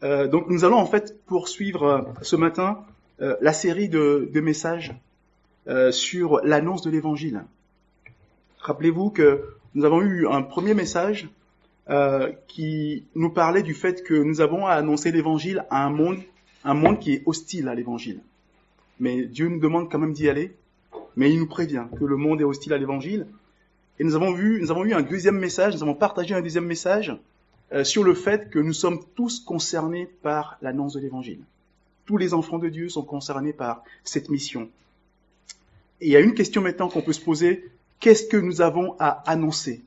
Donc nous allons en fait poursuivre ce matin la série de messages sur l'annonce de l'Évangile. Rappelez-vous que nous avons eu un premier message qui nous parlait du fait que nous avons à annoncer l'Évangile à un monde qui est hostile à l'Évangile. Mais Dieu nous demande quand même d'y aller, mais il nous prévient que le monde est hostile à l'Évangile. Et nous avons eu un deuxième message, nous avons partagé un deuxième message sur le fait que nous sommes tous concernés par l'annonce de l'Évangile. Tous les enfants de Dieu sont concernés par cette mission. Et il y a une question maintenant qu'on peut se poser, qu'est-ce que nous avons à annoncer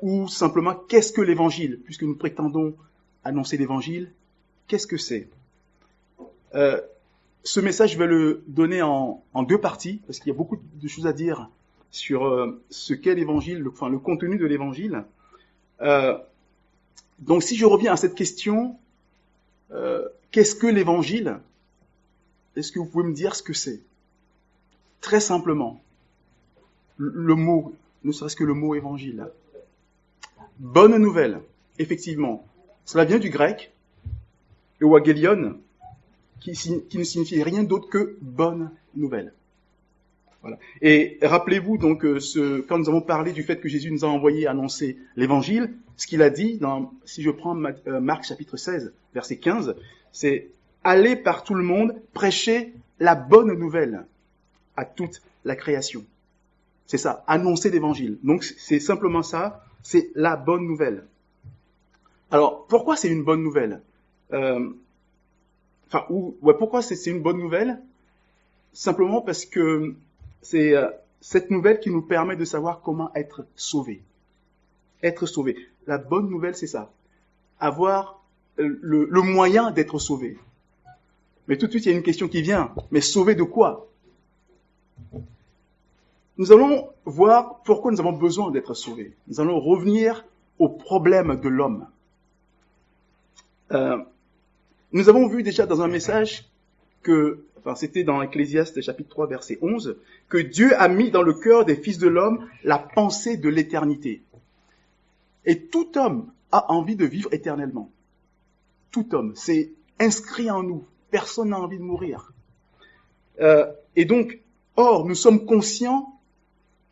ou simplement, qu'est-ce que l'Évangile? Puisque nous prétendons annoncer l'Évangile, qu'est-ce que c'est? Ce message, je vais le donner en deux parties, parce qu'il y a beaucoup de choses à dire sur ce qu'est l'Évangile, le contenu de l'Évangile. Donc si je reviens à cette question, qu'est-ce que l'Évangile? Est-ce que vous pouvez me dire ce que c'est? Très simplement, le mot, ne serait-ce que le mot Évangile. Bonne nouvelle, effectivement. Cela vient du grec, euangelion, qui ne signifie rien d'autre que bonne nouvelle. Voilà. Et rappelez-vous donc quand nous avons parlé du fait que Jésus nous a envoyé annoncer l'Évangile, ce qu'il a dit, si je prends Marc chapitre 16, verset 15, c'est « Allez par tout le monde, prêcher la bonne nouvelle à toute la création ». C'est ça, annoncer l'Évangile. Donc c'est simplement ça, c'est la bonne nouvelle. Alors, pourquoi c'est une bonne nouvelle pourquoi c'est une bonne nouvelle? Simplement parce que c'est cette nouvelle qui nous permet de savoir comment être sauvé. Être sauvé. La bonne nouvelle, c'est ça. Avoir le moyen d'être sauvé. Mais tout de suite, il y a une question qui vient. Mais sauvé de quoi? Nous allons voir pourquoi nous avons besoin d'être sauvés. Nous allons revenir au problème de l'homme. Nous avons vu déjà dans un message c'était dans Ecclésiaste chapitre 3 verset 11, que Dieu a mis dans le cœur des fils de l'homme la pensée de l'éternité. Et tout homme a envie de vivre éternellement. Tout homme, c'est inscrit en nous. Personne n'a envie de mourir. Et donc, or, nous sommes conscients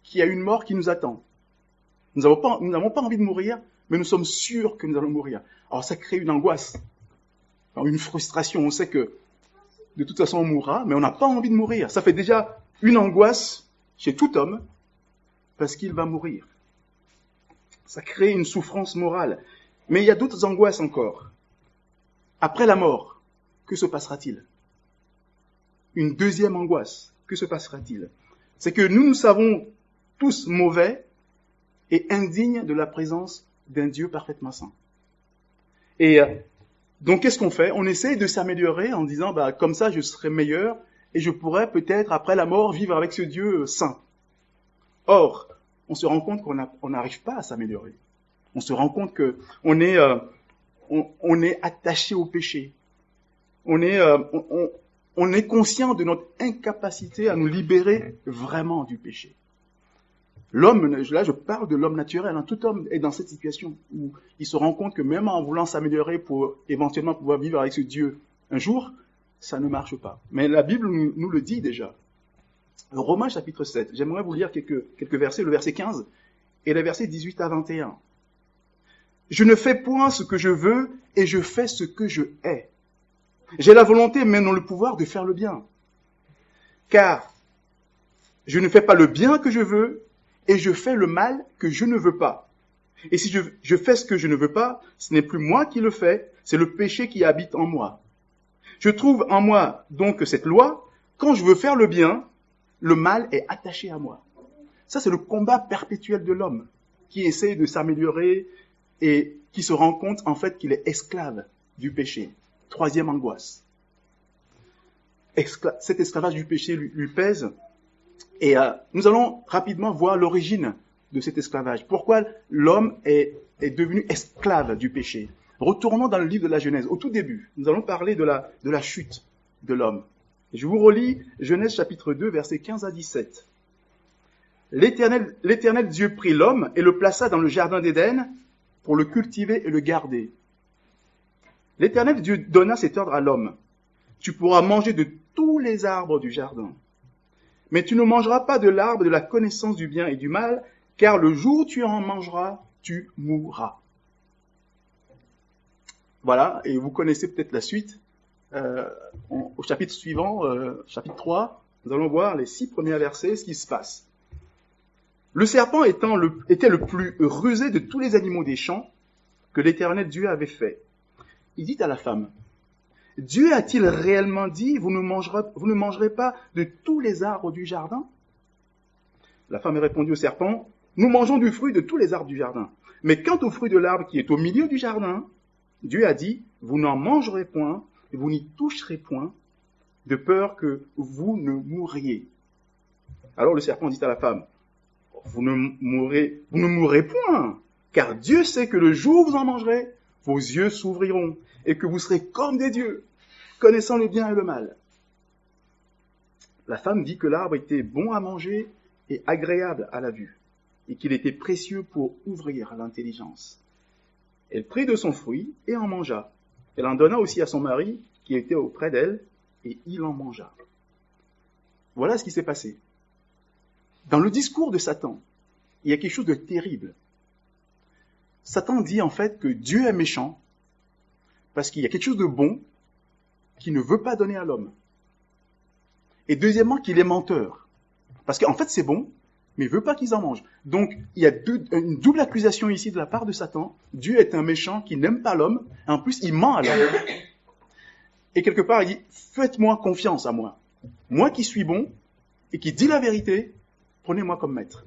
qu'il y a une mort qui nous attend. Nous n'avons pas envie de mourir, mais nous sommes sûrs que nous allons mourir. Alors ça crée une angoisse, une frustration. On sait que de toute façon on mourra, mais on n'a pas envie de mourir. Ça fait déjà une angoisse chez tout homme, parce qu'il va mourir. Ça crée une souffrance morale. Mais il y a d'autres angoisses encore. Après la mort, que se passera-t-il? Une deuxième angoisse, que se passera-t-il? C'est que nous savons tous mauvais et indignes de la présence d'un Dieu parfaitement saint. Et donc, qu'est-ce qu'on fait? On essaye de s'améliorer en disant, comme ça, je serai meilleur et je pourrais peut-être, après la mort, vivre avec ce Dieu saint. Or, on se rend compte qu'on n'arrive pas à s'améliorer. On se rend compte qu'on est, on est attaché au péché. On est conscient de notre incapacité à nous libérer vraiment du péché. L'homme, là je parle de l'homme naturel, tout homme est dans cette situation où il se rend compte que même en voulant s'améliorer pour éventuellement pouvoir vivre avec ce Dieu un jour, ça ne marche pas. Mais la Bible nous le dit déjà. Romains chapitre 7, j'aimerais vous lire quelques versets, le verset 15 et les versets 18 à 21. Je ne fais point ce que je veux et je fais ce que je hais. J'ai la volonté mais non le pouvoir de faire le bien. Car je ne fais pas le bien que je veux, et je fais le mal que je ne veux pas. Et si je fais ce que je ne veux pas, ce n'est plus moi qui le fais, c'est le péché qui habite en moi. Je trouve en moi donc cette loi, quand je veux faire le bien, le mal est attaché à moi. Ça, c'est le combat perpétuel de l'homme, qui essaie de s'améliorer et qui se rend compte en fait qu'il est esclave du péché. Troisième angoisse. Cet esclavage du péché lui pèse. Et nous allons rapidement voir l'origine de cet esclavage. Pourquoi l'homme est devenu esclave du péché? Retournons dans le livre de la Genèse. Au tout début, nous allons parler de la chute de l'homme. Je vous relis Genèse chapitre 2, versets 15 à 17. L'Éternel Dieu prit l'homme et le plaça dans le jardin d'Éden pour le cultiver et le garder. L'Éternel Dieu donna cet ordre à l'homme. Tu pourras manger de tous les arbres du jardin. Mais tu ne mangeras pas de l'arbre de la connaissance du bien et du mal, car le jour où tu en mangeras, tu mourras. Voilà, et vous connaissez peut-être la suite. Au chapitre suivant, chapitre 3, nous allons voir les 6 premiers versets, ce qui se passe. Le serpent était le plus rusé de tous les animaux des champs que l'Éternel Dieu avait fait. Il dit à la femme, « Dieu a-t-il réellement dit, vous ne mangerez pas de tous les arbres du jardin ?» La femme répondit au serpent, « Nous mangeons du fruit de tous les arbres du jardin. Mais quant au fruit de l'arbre qui est au milieu du jardin, Dieu a dit, vous n'en mangerez point, et vous n'y toucherez point, de peur que vous ne mourriez. » Alors le serpent dit à la femme, vous ne mourrez point, car Dieu sait que le jour où vous en mangerez, vos yeux s'ouvriront, et que vous serez comme des dieux, connaissant le bien et le mal. La femme dit que l'arbre était bon à manger et agréable à la vue, et qu'il était précieux pour ouvrir l'intelligence. Elle prit de son fruit et en mangea. Elle en donna aussi à son mari, qui était auprès d'elle, et il en mangea. Voilà ce qui s'est passé. Dans le discours de Satan, il y a quelque chose de terrible. Satan dit en fait que Dieu est méchant, parce qu'il y a quelque chose de bon qu'il ne veut pas donner à l'homme. Et deuxièmement, qu'il est menteur. Parce qu'en fait, c'est bon, mais il ne veut pas qu'ils en mangent. Donc, il y a une double accusation ici de la part de Satan. Dieu est un méchant qui n'aime pas l'homme, et en plus, il ment à l'homme. Et quelque part, il dit, faites-moi confiance à moi. Moi qui suis bon, et qui dis la vérité, prenez-moi comme maître.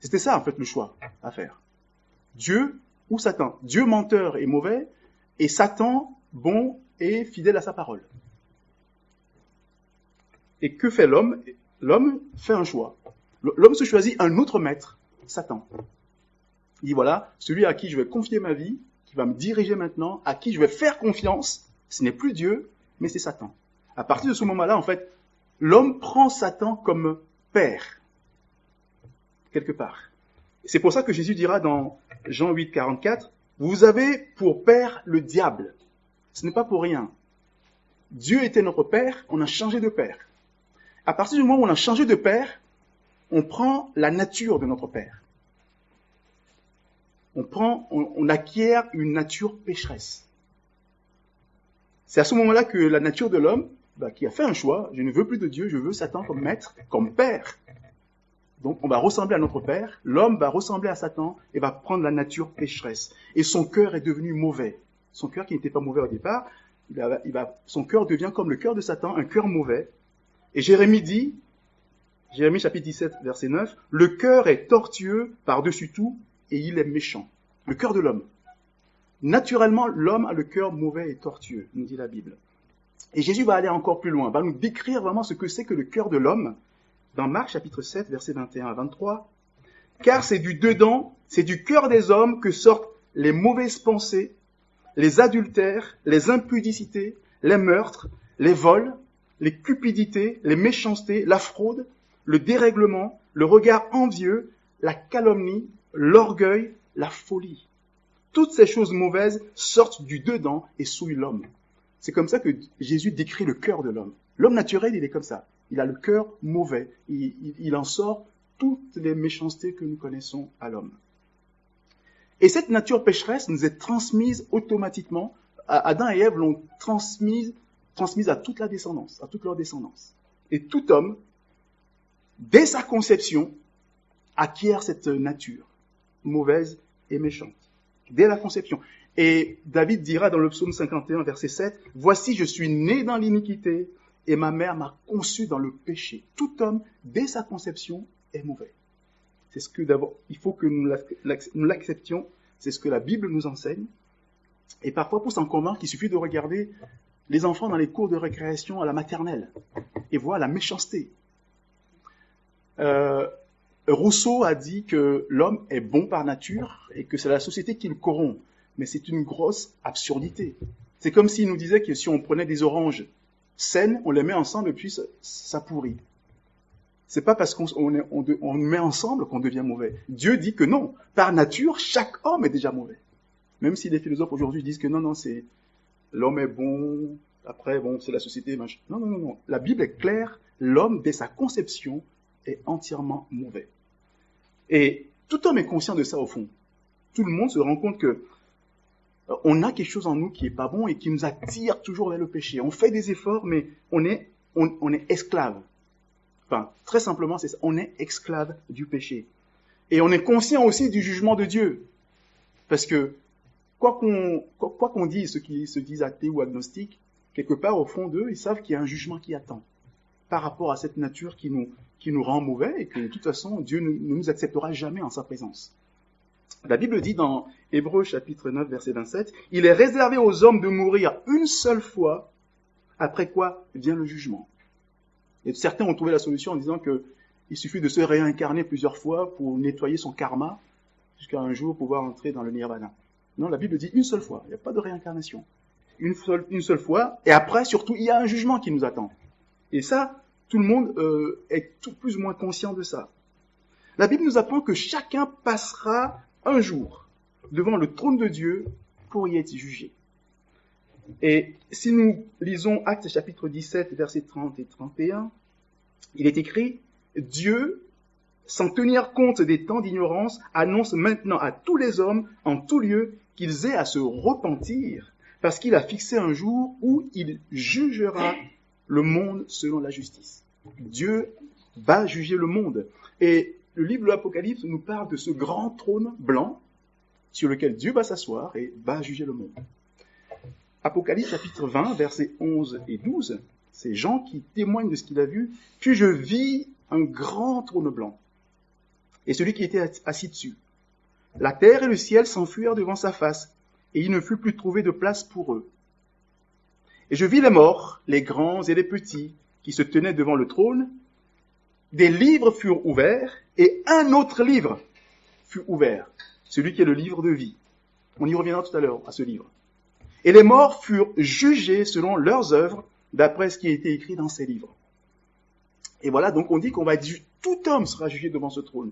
C'était ça, en fait, le choix à faire. Dieu ou Satan. Dieu menteur et mauvais, et Satan bon et fidèle à sa parole. Et que fait l'homme? L'homme fait un choix. L'homme se choisit un autre maître, Satan. Il dit voilà, celui à qui je vais confier ma vie, qui va me diriger maintenant, à qui je vais faire confiance, ce n'est plus Dieu, mais c'est Satan. À partir de ce moment-là, en fait, l'homme prend Satan comme père, quelque part. C'est pour ça que Jésus dira dans Jean 8, 44, vous avez pour père le diable. Ce n'est pas pour rien. Dieu était notre père, on a changé de père. À partir du moment où on a changé de père, on prend la nature de notre père. On acquiert une nature pécheresse. C'est à ce moment-là que la nature de l'homme, qui a fait un choix, je ne veux plus de Dieu, je veux Satan comme maître, comme père. Donc on va ressembler à notre père, l'homme va ressembler à Satan et va prendre la nature pécheresse. Et son cœur est devenu mauvais. Son cœur qui n'était pas mauvais au départ, son cœur devient comme le cœur de Satan, un cœur mauvais. Et Jérémie dit, Jérémie chapitre 17, verset 9, « Le cœur est tortueux par-dessus tout et il est méchant. » Le cœur de l'homme. Naturellement, l'homme a le cœur mauvais et tortueux, nous dit la Bible. Et Jésus va aller encore plus loin, va nous décrire vraiment ce que c'est que le cœur de l'homme, dans Marc chapitre 7, verset 21 à 23. « Car c'est du dedans, c'est du cœur des hommes que sortent les mauvaises pensées, les adultères, les impudicités, les meurtres, les vols, les cupidités, les méchancetés, la fraude, le dérèglement, le regard envieux, la calomnie, l'orgueil, la folie. Toutes ces choses mauvaises sortent du dedans et souillent l'homme. » C'est comme ça que Jésus décrit le cœur de l'homme. L'homme naturel, il est comme ça. Il a le cœur mauvais. Il en sort toutes les méchancetés que nous connaissons à l'homme. Et cette nature pécheresse nous est transmise automatiquement. Adam et Ève l'ont transmise à toute la descendance, à toute leur descendance. Et tout homme, dès sa conception, acquiert cette nature mauvaise et méchante. Dès la conception. Et David dira dans le psaume 51, verset 7, « Voici, je suis né dans l'iniquité, et ma mère m'a conçu dans le péché. » Tout homme, dès sa conception, est mauvais. C'est ce que d'abord, il faut que nous l'acceptions. C'est ce que la Bible nous enseigne. Et parfois, pour s'en convaincre, il suffit de regarder les enfants dans les cours de récréation à la maternelle et voir la méchanceté. Rousseau a dit que l'homme est bon par nature et que c'est la société qui le corrompt. Mais c'est une grosse absurdité. C'est comme s'il nous disait que si on prenait des oranges saines, on les met ensemble et puis ça pourrit. C'est pas parce qu'on met ensemble qu'on devient mauvais. Dieu dit que non. Par nature, chaque homme est déjà mauvais. Même si les philosophes aujourd'hui disent que non, l'homme est bon, après, bon, c'est la société, machin. Non, non, non, non. La Bible est claire, l'homme, dès sa conception, est entièrement mauvais. Et tout homme est conscient de ça au fond. Tout le monde se rend compte que on a quelque chose en nous qui est pas bon et qui nous attire toujours vers le péché. On fait des efforts, mais on est esclave. Enfin, très simplement, c'est ça. On est esclave du péché. Et on est conscient aussi du jugement de Dieu. Parce que, quoi qu'on dise, ceux qui se disent athées ou agnostiques, quelque part au fond d'eux, ils savent qu'il y a un jugement qui attend. Par rapport à cette nature qui nous rend mauvais et que de toute façon, Dieu ne nous acceptera jamais en sa présence. La Bible dit dans Hébreux chapitre 9, verset 27, « Il est réservé aux hommes de mourir une seule fois, après quoi vient le jugement. » Et certains ont trouvé la solution en disant qu'il suffit de se réincarner plusieurs fois pour nettoyer son karma, jusqu'à un jour pouvoir entrer dans le nirvana. Non, la Bible dit une seule fois, il n'y a pas de réincarnation. Une seule fois, et après, surtout, il y a un jugement qui nous attend. Et ça, tout le monde est tout plus ou moins conscient de ça. La Bible nous apprend que chacun passera un jour devant le trône de Dieu pour y être jugé. Et si nous lisons Actes chapitre 17, versets 30 et 31, il est écrit « Dieu, sans tenir compte des temps d'ignorance, annonce maintenant à tous les hommes, en tout lieu, qu'ils aient à se repentir, parce qu'il a fixé un jour où il jugera le monde selon la justice. » Dieu va juger le monde. Et le livre de l'Apocalypse nous parle de ce grand trône blanc sur lequel Dieu va s'asseoir et va juger le monde. Apocalypse chapitre 20, versets 11 et 12, c'est Jean qui témoigne de ce qu'il a vu. « Puis je vis un grand trône blanc, et celui qui était assis dessus. La terre et le ciel s'enfuirent devant sa face, et il ne fut plus trouvé de place pour eux. Et je vis les morts, les grands et les petits, qui se tenaient devant le trône. Des livres furent ouverts, et un autre livre fut ouvert, celui qui est le livre de vie. » On y reviendra tout à l'heure, à ce livre. « Et les morts furent jugés selon leurs œuvres, d'après ce qui a été écrit dans ces livres. » Et voilà, donc on dit qu'on va être tout homme sera jugé devant ce trône.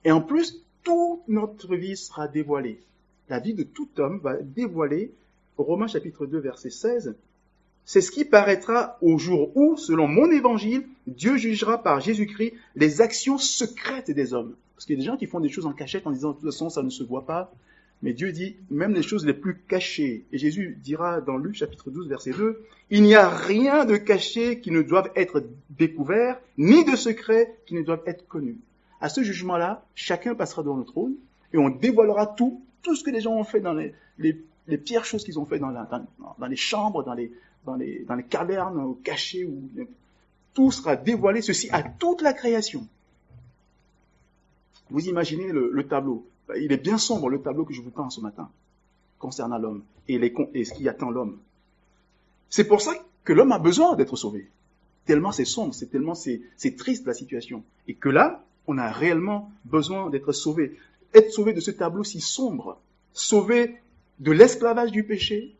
Et en plus, toute notre vie sera dévoilée. La vie de tout homme va dévoiler, Romains chapitre 2, verset 16, « C'est ce qui paraîtra au jour où, selon mon évangile, Dieu jugera par Jésus-Christ les actions secrètes des hommes. » Parce qu'il y a des gens qui font des choses en cachette en disant, de toute façon, ça ne se voit pas. Mais Dieu dit, même les choses les plus cachées. Et Jésus dira dans Luc chapitre 12, verset 2, « Il n'y a rien de caché qui ne doive être découvert, ni de secret qui ne doivent être connu. » À ce jugement-là, chacun passera devant le trône et on dévoilera tout ce que les gens ont fait dans les pires choses qu'ils ont fait dans les chambres, dans les cavernes cachées. Tout sera dévoilé, ceci à toute la création. Vous imaginez le tableau. Il est bien sombre, le tableau que je vous peins ce matin, concernant l'homme et ce qui attend l'homme. C'est pour ça que l'homme a besoin d'être sauvé. Tellement c'est sombre, c'est triste la situation. Et que là, on a réellement besoin d'être sauvé. Être sauvé de ce tableau si sombre, sauvé de l'esclavage du péché,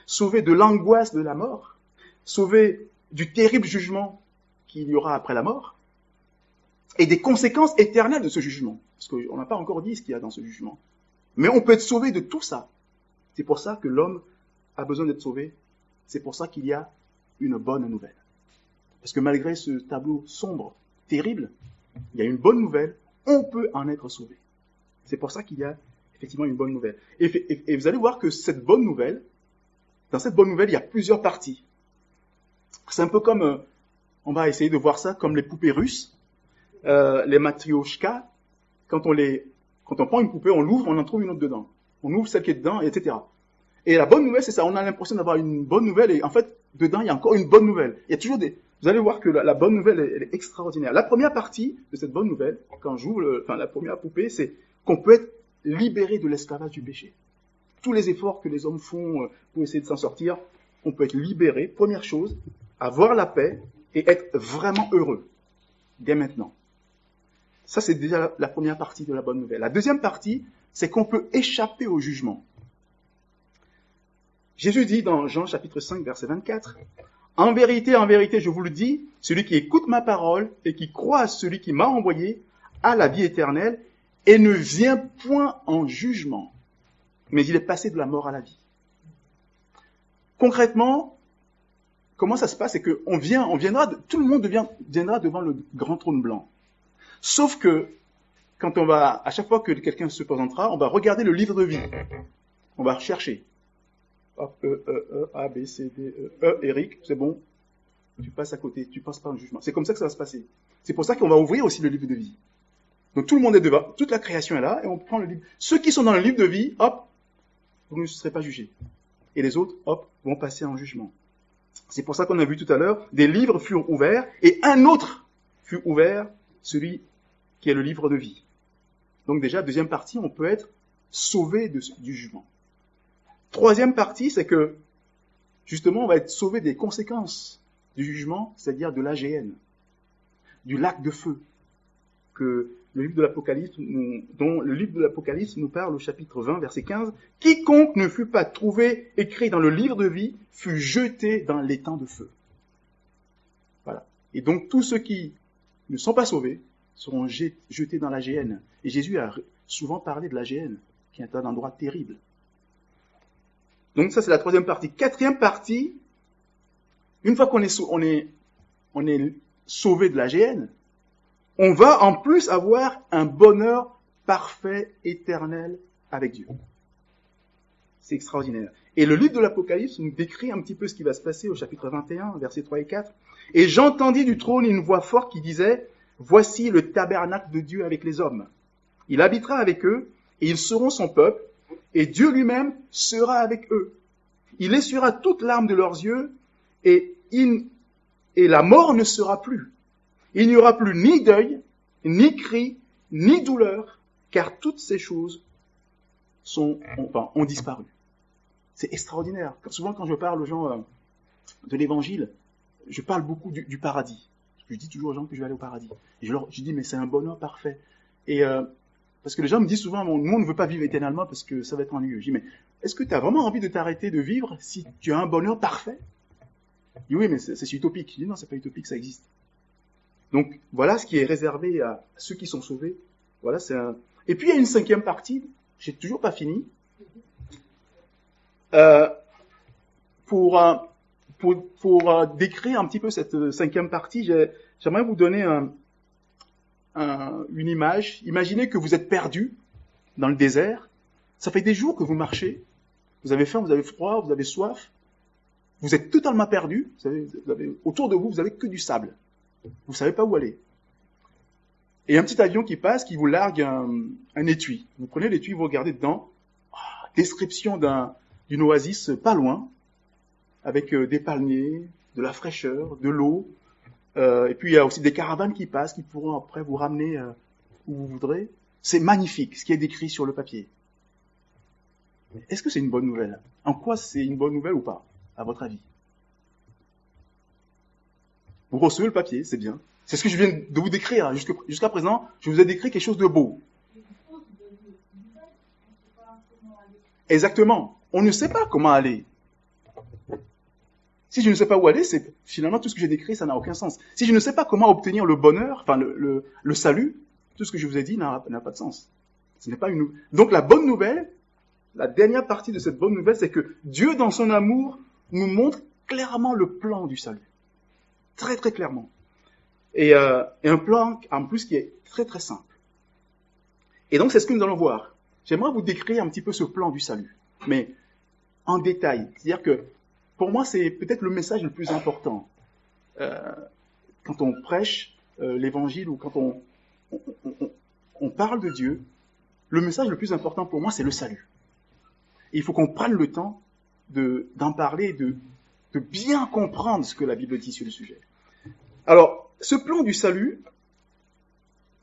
sauvé de l'angoisse de la mort, sauvé du terrible jugement qu'il y aura après la mort, et des conséquences éternelles de ce jugement. Parce qu'on n'a pas encore dit ce qu'il y a dans ce jugement. Mais on peut être sauvé de tout ça. C'est pour ça que l'homme a besoin d'être sauvé. C'est pour ça qu'il y a une bonne nouvelle. Parce que malgré ce tableau sombre, terrible, il y a une bonne nouvelle, on peut en être sauvé. C'est pour ça qu'il y a effectivement une bonne nouvelle. Et vous allez voir que cette bonne nouvelle, dans cette bonne nouvelle, il y a plusieurs parties. C'est un peu comme, on va essayer de voir ça comme les poupées russes, les matrioshka. Quand on prend une poupée, on l'ouvre, on en trouve une autre dedans. On ouvre celle qui est dedans, etc. Et la bonne nouvelle, c'est ça, on a l'impression d'avoir une bonne nouvelle, et en fait, dedans, il y a encore une bonne nouvelle. Il y a toujours vous allez voir que la bonne nouvelle, elle est extraordinaire. La première partie de cette bonne nouvelle, quand j'ouvre la première poupée, c'est qu'on peut être libéré de l'esclavage du péché. Tous les efforts que les hommes font pour essayer de s'en sortir, on peut être libéré. Première chose, avoir la paix et être vraiment heureux, dès maintenant. Ça, c'est déjà la première partie de la bonne nouvelle. La deuxième partie, c'est qu'on peut échapper au jugement. Jésus dit dans Jean chapitre 5, verset 24, « En vérité, je vous le dis, celui qui écoute ma parole et qui croit à celui qui m'a envoyé a la vie éternelle et ne vient point en jugement, mais il est passé de la mort à la vie. » concrètement, comment ça se passe? C'est que tout le monde viendra devant le grand trône blanc. Sauf que, à chaque fois que quelqu'un se présentera, on va regarder le livre de vie. On va rechercher. Hop, A, B, C, D, Eric, c'est bon. Tu passes à côté, tu passes pas en jugement. C'est comme ça que ça va se passer. C'est pour ça qu'on va ouvrir aussi le livre de vie. Donc tout le monde est devant, toute la création est là, et on prend le livre. Ceux qui sont dans le livre de vie, hop, vous ne serez pas jugés. Et les autres, hop, vont passer en jugement. C'est pour ça qu'on a vu tout à l'heure, des livres furent ouverts, et un autre fut ouvert, celui qui est le livre de vie. Donc déjà, deuxième partie, on peut être sauvé du jugement. Troisième partie, c'est que, justement, on va être sauvé des conséquences du jugement, c'est-à-dire de l'AGN, du lac de feu, que le livre de l'Apocalypse nous parle au chapitre 20, verset 15. « Quiconque ne fut pas trouvé écrit dans le livre de vie fut jeté dans l'étang de feu. » Voilà. Et donc, tous ceux qui ne sont pas sauvés seront jetés dans l'AGN. Et Jésus a souvent parlé de l'AGN, qui est un endroit terrible. Donc ça, c'est la troisième partie. Quatrième partie, une fois qu'on est sauvé de l'AGN, on va en plus avoir un bonheur parfait, éternel avec Dieu. C'est extraordinaire. Et le livre de l'Apocalypse nous décrit un petit peu ce qui va se passer au chapitre 21, versets 3 et 4. « Et j'entendis du trône une voix forte qui disait, « Voici le tabernacle de Dieu avec les hommes. Il habitera avec eux, et ils seront son peuple, et Dieu lui-même sera avec eux. Il essuiera toute larme de leurs yeux, et la mort ne sera plus. Il n'y aura plus ni deuil, ni cri, ni douleur, car toutes ces choses ont disparu. » C'est extraordinaire. Souvent, quand je parle aux gens de l'évangile, je parle beaucoup du paradis. Je dis toujours aux gens que je vais aller au paradis. Et je dis, mais c'est un bonheur parfait. Et parce que les gens me disent souvent, nous, on ne veut pas vivre éternellement parce que ça va être ennuyeux. Je dis, mais est-ce que tu as vraiment envie de t'arrêter de vivre si tu as un bonheur parfait? Je dis, oui, mais c'est utopique. Je dis, non, c'est pas utopique, ça existe. Donc, voilà ce qui est réservé à ceux qui sont sauvés. Voilà, Et puis, il y a une cinquième partie. J'ai toujours pas fini. Pour décrire un petit peu cette cinquième partie, j'aimerais vous donner une image. Imaginez que vous êtes perdu dans le désert. Ça fait des jours que vous marchez. Vous avez faim, vous avez froid, vous avez soif. Vous êtes totalement perdu. Autour de vous, vous n'avez que du sable. Vous ne savez pas où aller. Et un petit avion qui passe, qui vous largue un étui. Vous prenez l'étui, vous regardez dedans. Description d'une oasis pas loin, avec des palmiers, de la fraîcheur, de l'eau. Et puis il y a aussi des caravanes qui passent, qui pourront après vous ramener où vous voudrez. C'est magnifique, ce qui est décrit sur le papier. Est-ce que c'est une bonne nouvelle? En quoi c'est une bonne nouvelle ou pas, à votre avis? Vous recevez le papier, c'est bien. C'est ce que je viens de vous décrire. Jusqu'à présent, je vous ai décrit quelque chose de beau. Exactement. On ne sait pas comment aller. Si je ne sais pas où aller, c'est finalement tout ce que j'ai décrit, ça n'a aucun sens. Si je ne sais pas comment obtenir le bonheur, enfin le salut, tout ce que je vous ai dit n'a pas de sens. Ce n'est pas Donc la bonne nouvelle, la dernière partie de cette bonne nouvelle, c'est que Dieu, dans son amour, nous montre clairement le plan du salut. Très très clairement. Et un plan en plus qui est très très simple. Et donc c'est ce que nous allons voir. J'aimerais vous décrire un petit peu ce plan du salut, mais en détail. C'est-à-dire que pour moi c'est peut-être le message le plus important quand on prêche l'évangile ou quand on parle de Dieu. Le message le plus important pour moi c'est le salut. Et il faut qu'on prenne le temps d'en parler, de bien comprendre ce que la Bible dit sur le sujet. Alors, ce plan du salut,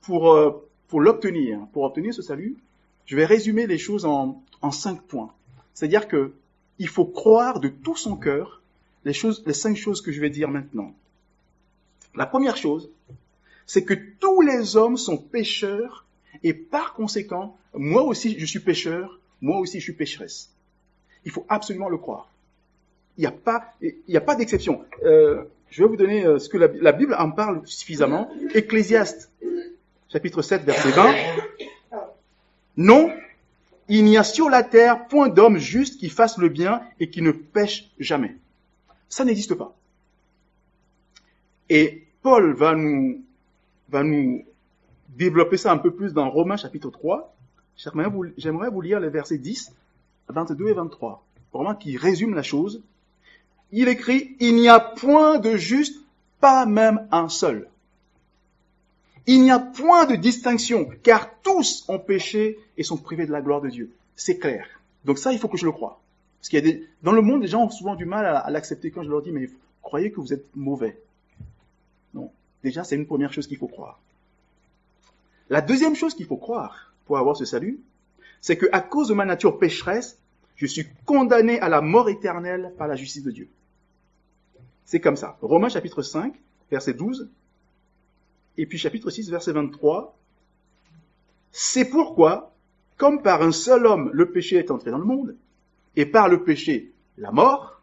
pour obtenir ce salut, je vais résumer les choses en 5 points. C'est-à-dire que il faut croire de tout son cœur les 5 choses que je vais dire maintenant. La première chose, c'est que tous les hommes sont pécheurs et par conséquent, moi aussi je suis pécheur, moi aussi je suis pécheresse. Il faut absolument le croire. Il n'y a pas d'exception. Je vais vous donner ce que la Bible en parle suffisamment. Ecclésiaste, chapitre 7, verset 20. Non, il n'y a sur la terre point d'homme juste qui fasse le bien et qui ne pêche jamais. Ça n'existe pas. Et Paul va nous développer ça un peu plus dans Romains chapitre 3. J'aimerais vous lire les versets 10, 22 et 23, vraiment qui résument la chose. Il écrit, il n'y a point de juste, pas même un seul. Il n'y a point de distinction, car tous ont péché et sont privés de la gloire de Dieu. C'est clair. Donc ça, il faut que je le croie. Parce qu'il y a dans le monde, les gens ont souvent du mal à l'accepter quand je leur dis, mais croyez que vous êtes mauvais. Non. Déjà, c'est une première chose qu'il faut croire. La deuxième chose qu'il faut croire pour avoir ce salut, c'est qu'à cause de ma nature pécheresse, je suis condamné à la mort éternelle par la justice de Dieu. C'est comme ça. Romains chapitre 5, verset 12, et puis chapitre 6, verset 23. C'est pourquoi, comme par un seul homme le péché est entré dans le monde, et par le péché la mort,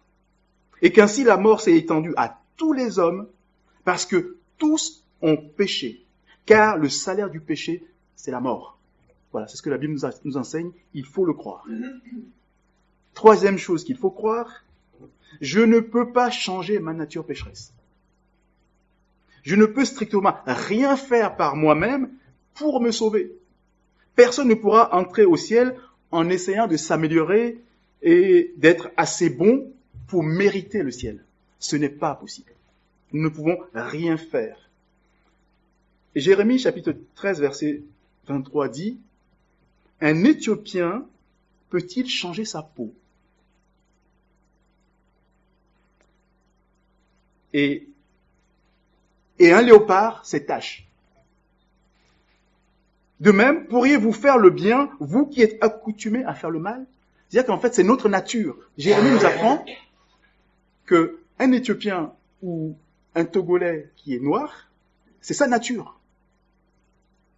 et qu'ainsi la mort s'est étendue à tous les hommes, parce que tous ont péché, car le salaire du péché, c'est la mort. Voilà, c'est ce que la Bible nous enseigne, il faut le croire. Troisième chose qu'il faut croire, je ne peux pas changer ma nature pécheresse. Je ne peux strictement rien faire par moi-même pour me sauver. Personne ne pourra entrer au ciel en essayant de s'améliorer et d'être assez bon pour mériter le ciel. Ce n'est pas possible. Nous ne pouvons rien faire. Et Jérémie chapitre 13 verset 23 dit, « Un Éthiopien peut-il changer sa peau ? Et un léopard ses taches. De même, pourriez-vous faire le bien, vous qui êtes accoutumés à faire le mal ? » C'est-à-dire qu'en fait, c'est notre nature. Jérémie nous apprend qu'un Éthiopien ou un Togolais qui est noir, c'est sa nature.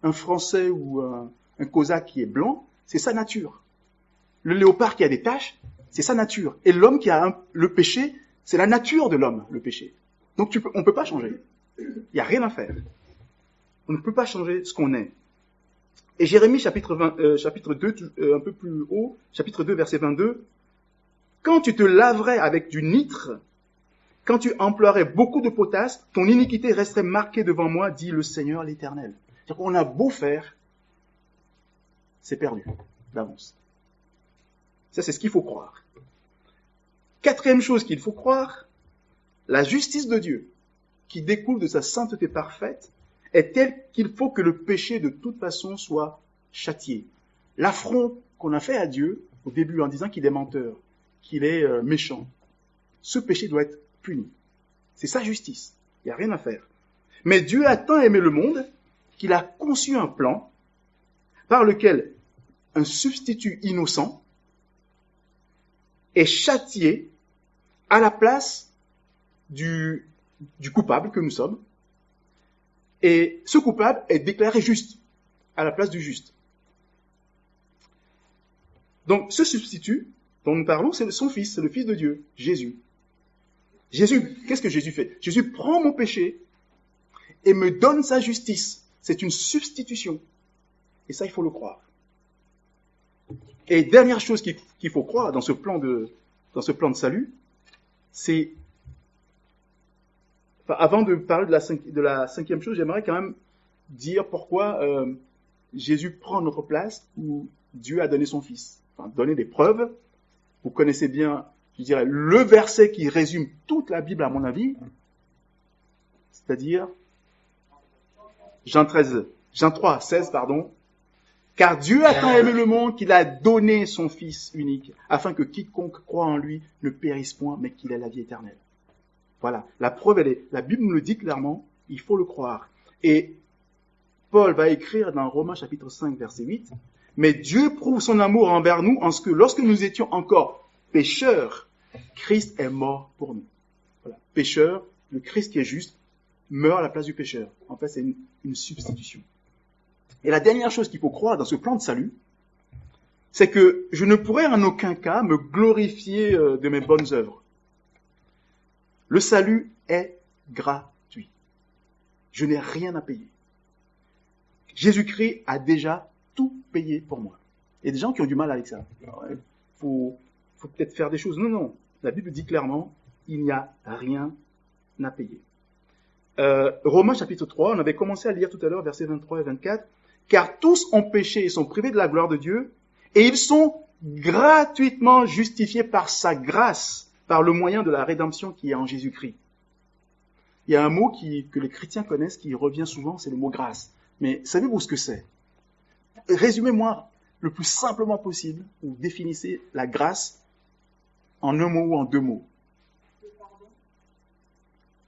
Un Français ou un Cosaque qui est blanc, c'est sa nature. Le léopard qui a des taches, c'est sa nature. Et l'homme qui a le péché, c'est la nature de l'homme, le péché. Donc on ne peut pas changer. Il n'y a rien à faire. On ne peut pas changer ce qu'on est. Et Jérémie chapitre 2, un peu plus haut, chapitre 2, verset 22, « Quand tu te laverais avec du nitre, quand tu emploierais beaucoup de potasse, ton iniquité resterait marquée devant moi, dit le Seigneur l'Éternel. » C'est-à-dire qu'on a beau faire, c'est perdu d'avance. Ça, c'est ce qu'il faut croire. Quatrième chose qu'il faut croire, la justice de Dieu, qui découle de sa sainteté parfaite, est telle qu'il faut que le péché de toute façon soit châtié. L'affront qu'on a fait à Dieu, au début en disant qu'il est menteur, qu'il est méchant, ce péché doit être puni. C'est sa justice. Il n'y a rien à faire. Mais Dieu a tant aimé le monde qu'il a conçu un plan par lequel un substitut innocent est châtié à la place du coupable que nous sommes. Et ce coupable est déclaré juste à la place du juste. Donc ce substitut dont nous parlons, c'est son fils, c'est le fils de Dieu, Jésus. Jésus, qu'est-ce que Jésus fait ? Jésus prend mon péché et me donne sa justice. C'est une substitution. Et ça, il faut le croire. Et dernière chose qu'il faut croire dans ce plan de salut, c'est... Avant de parler de la cinquième chose, j'aimerais quand même dire pourquoi Jésus prend notre place où Dieu a donné son Fils. Enfin, donner des preuves. Vous connaissez bien, je dirais, le verset qui résume toute la Bible à mon avis, c'est-à-dire Jean 3, 16, pardon. Car Dieu a tant aimé le monde qu'il a donné son Fils unique, afin que quiconque croit en lui ne périsse point, mais qu'il ait la vie éternelle. Voilà, la preuve, la Bible nous le dit clairement, il faut le croire. Et Paul va écrire dans Romains chapitre 5, verset 8, « Mais Dieu prouve son amour envers nous en ce que lorsque nous étions encore pécheurs, Christ est mort pour nous. » Voilà, pécheur, le Christ qui est juste, meurt à la place du pécheur. En fait, c'est une substitution. Et la dernière chose qu'il faut croire dans ce plan de salut, c'est que je ne pourrais en aucun cas me glorifier de mes bonnes œuvres. Le salut est gratuit. Je n'ai rien à payer. Jésus-Christ a déjà tout payé pour moi. Il y a des gens qui ont du mal avec ça. Il faut peut-être faire des choses. Non, non. La Bible dit clairement, il n'y a rien à payer. Romains chapitre 3, on avait commencé à lire tout à l'heure, versets 23 et 24. Car tous ont péché et sont privés de la gloire de Dieu, et ils sont gratuitement justifiés par sa grâce, par le moyen de la rédemption qui est en Jésus-Christ. Il y a un mot que les chrétiens connaissent qui revient souvent, c'est le mot grâce. Mais savez-vous ce que c'est? Résumez-moi le plus simplement possible, ou définissez la grâce en un mot ou en deux mots. Le pardon.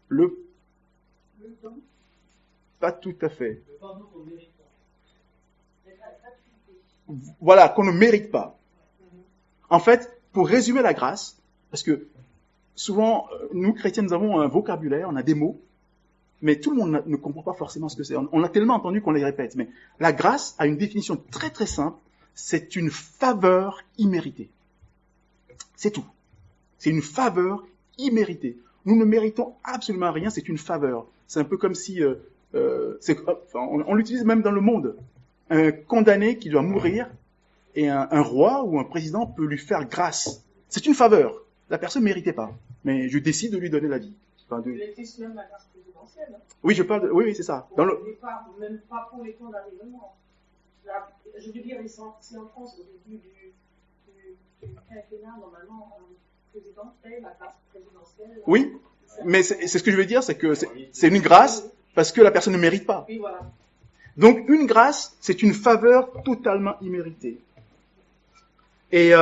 Le Don. Pas tout à fait. Le pardon qu'on mérite pas. La gratuité. Voilà, qu'on ne mérite pas. En fait, pour résumer la grâce, parce que souvent, nous chrétiens, nous avons un vocabulaire, on a des mots, mais tout le monde ne comprend pas forcément ce que c'est. On a tellement entendu qu'on les répète. Mais la grâce a une définition très très simple, c'est une faveur imméritée. C'est tout. C'est une faveur imméritée. Nous ne méritons absolument rien, c'est une faveur. C'est un peu comme si, on l'utilise même dans le monde. Un condamné qui doit mourir, et un roi ou un président peut lui faire grâce. C'est une faveur. La personne ne méritait pas, mais je décide de lui donner la vie. Il existe même la grâce présidentielle. Oui, je parle de... Oui, c'est ça. Dans le... Même pas pour les condamnés de mort. Je veux dire, c'est en France, au début du quinquennat, normalement, le président fait la grâce présidentielle. Oui, mais c'est ce que je veux dire, c'est que c'est une grâce parce que la personne ne mérite pas. Oui, voilà. Donc, une grâce, c'est une faveur totalement imméritée. Et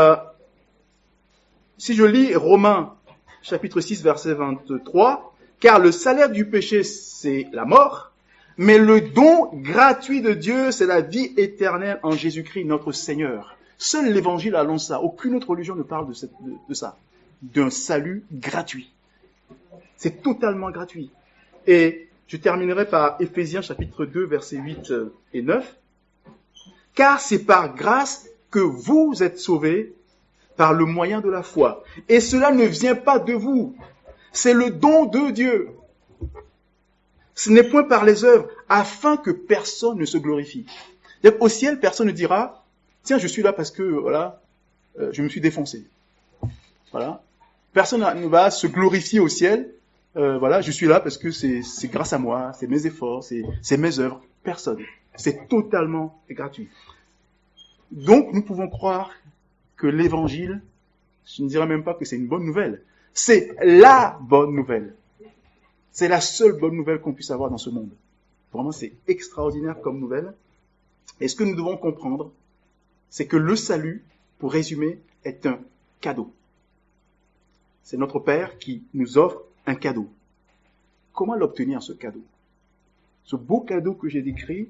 si je lis Romains, chapitre 6, verset 23, « Car le salaire du péché, c'est la mort, mais le don gratuit de Dieu, c'est la vie éternelle en Jésus-Christ, notre Seigneur. » Seul l'Évangile annonce ça. Aucune autre religion ne parle de ça. D'un salut gratuit. C'est totalement gratuit. Et je terminerai par Éphésiens, chapitre 2, versets 8 et 9. « Car c'est par grâce que vous êtes sauvés par le moyen de la foi. Et cela ne vient pas de vous. C'est le don de Dieu. Ce n'est point par les œuvres, afin que personne ne se glorifie. » Au ciel, personne ne dira, tiens, je suis là parce que, voilà, je me suis défoncé. Voilà. Personne ne va se glorifier au ciel. Voilà, je suis là parce que c'est grâce à moi, c'est mes efforts, c'est mes œuvres. Personne. C'est totalement gratuit. Donc, nous pouvons croire que l'évangile, je ne dirais même pas que c'est une bonne nouvelle, c'est la bonne nouvelle. C'est la seule bonne nouvelle qu'on puisse avoir dans ce monde. Vraiment, c'est extraordinaire comme nouvelle. Et ce que nous devons comprendre, c'est que le salut, pour résumer, est un cadeau. C'est notre Père qui nous offre un cadeau. Comment l'obtenir, ce cadeau? Ce beau cadeau que j'ai décrit,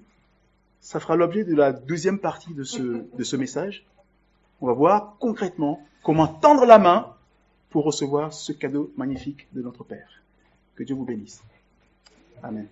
ça fera l'objet de la deuxième partie de ce message. On va voir concrètement comment tendre la main pour recevoir ce cadeau magnifique de notre Père. Que Dieu vous bénisse. Amen.